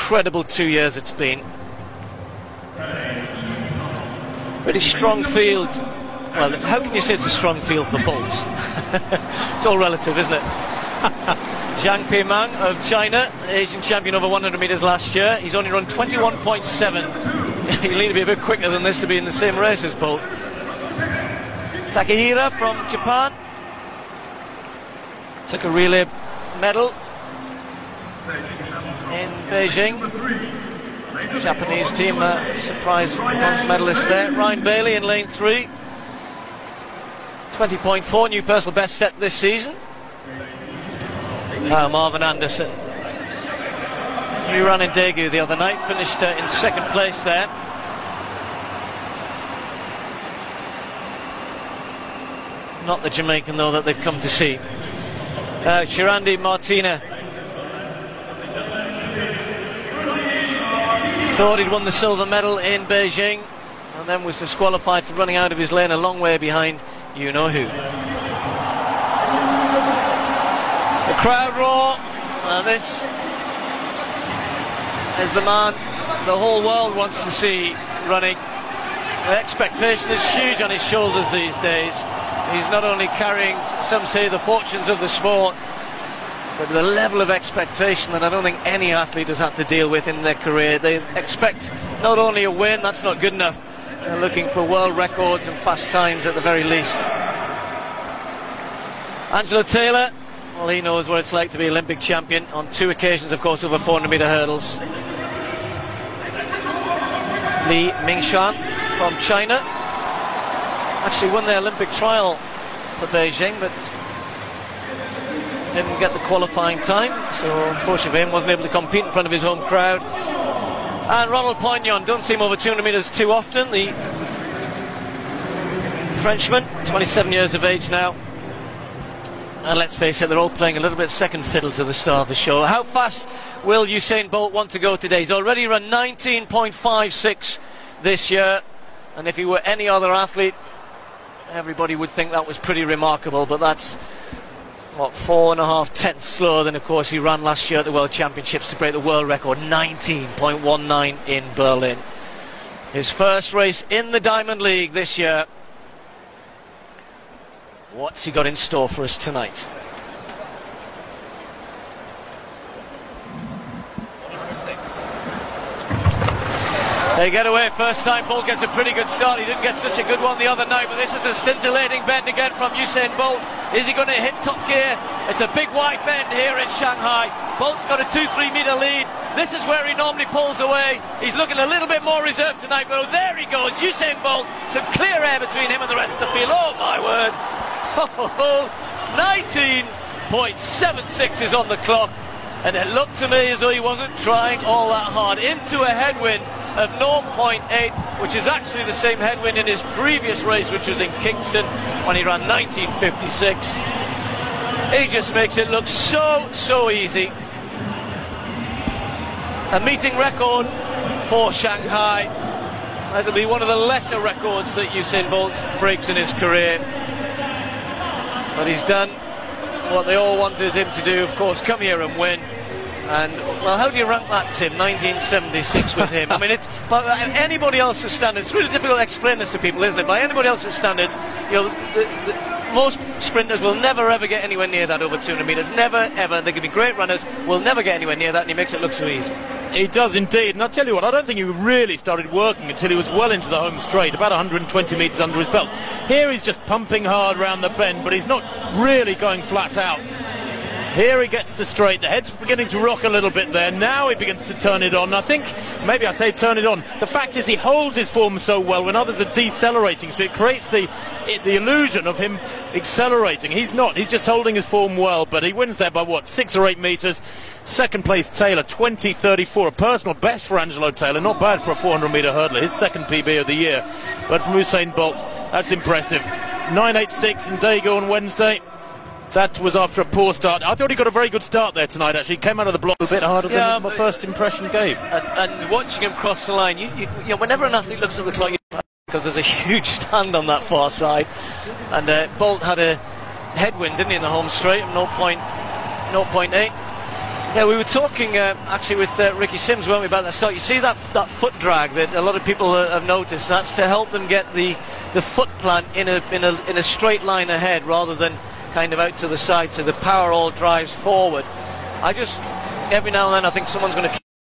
incredible 2 years it's been. Pretty strong field. Well, how can you say it's a strong field for Bolt? It's all relative, isn't it? Zhang Peimang of China, Asian champion over 100 metres last year. He's only run 21.7. He'll need to be a bit quicker than this to be in the same race as Bolt. Takahira from Japan took a relay medal in Beijing. Japanese team surprise bronze medalist there. Ryan Bailey in lane 3. 20.4, new personal best set this season. Marvin Anderson. He ran in Daegu the other night, finished in second place there. Not the Jamaican though that they've come to see. Churandy Martina. Thought he'd won the silver medal in Beijing and then was disqualified for running out of his lane a long way behind you-know-who. The crowd roar, and this is the man the whole world wants to see running. The expectation is huge on his shoulders these days. He's not only carrying, some say, the fortunes of the sport, but the level of expectation that I don't think any athlete has had to deal with in their career. They expect not only a win, that's not good enough. They're looking for world records and fast times at the very least. Angelo Taylor, well, he knows what it's like to be Olympic champion on 2 occasions, of course, over 400 metre hurdles. Li Mingshan from China actually won the Olympic trial for Beijing, but didn't get the qualifying time, so unfortunately for him wasn't able to compete in front of his home crowd. And Ronald Poignon, don't see him over 200 metres too often, the Frenchman, 27 years of age now. And let's face it, they're all playing a little bit second fiddle to the start of the show. How fast will Usain Bolt want to go today? He's already run 19.56 this year, and if he were any other athlete, everybody would think that was pretty remarkable, but that's, what, 4.5 tenths slower than, of course, he ran last year at the World Championships to break the world record, 19.19 in Berlin. His first race in the Diamond League this year. What's he got in store for us tonight? They get away first time. Bolt gets a pretty good start. He didn't get such a good one the other night, but this is a scintillating bend again from Usain Bolt. Is he going to hit top gear? It's a big wide bend here in Shanghai. Bolt's got a 2-3 metre lead. This is where he normally pulls away. He's looking a little bit more reserved tonight, but there he goes, Usain Bolt. Some clear air between him and the rest of the field. Oh my word. 19.76 is on the clock, and it looked to me as though he wasn't trying all that hard. Into a headwind of 0.8, which is actually the same headwind in his previous race, which was in Kingston when he ran 19.56. He just makes it look so easy. A meeting record for Shanghai. That'll be one of the lesser records that Usain Bolt breaks in his career. But he's done what they all wanted him to do, of course, come here and win. And, well, how do you rank that, Tim? 1976 with him. I mean, by anybody else's standards, it's really difficult to explain this to people, isn't it? By anybody else's standards, you know, most sprinters will never ever get anywhere near that over 200 metres. Never ever. They can be great runners, will never get anywhere near that, and he makes it look so easy. He does indeed, and I'll tell you what, I don't think he really started working until he was well into the home straight, about 120 metres under his belt. Here he's just pumping hard round the bend, but he's not really going flat out. Here he gets the straight, the head's beginning to rock a little bit there. Now he begins to turn it on. I think, maybe I say turn it on. The fact is he holds his form so well when others are decelerating, so it creates the illusion of him accelerating. He's not, he's just holding his form well, but he wins there by what, 6 or 8 metres. Second place Taylor, 20.34, a personal best for Angelo Taylor. Not bad for a 400 metre hurdler, his second PB of the year. But from Usain Bolt, that's impressive. 9.86 in Daegu on Wednesday. That was after a poor start. I thought he got a very good start there tonight, actually. He came out of the block a bit harder than my first impression gave. And watching him cross the line, you know, whenever an athlete looks at the clock, because there's a huge stand on that far side. And Bolt had a headwind, didn't he, in the home straight, 0.8. Yeah, we were talking actually with Ricky Sims, weren't we, about that? So you see that foot drag that a lot of people have noticed. That's to help them get the foot plant in a straight line ahead rather than kind of out to the side. So the power all drives forward. Every now and then I think someone's going to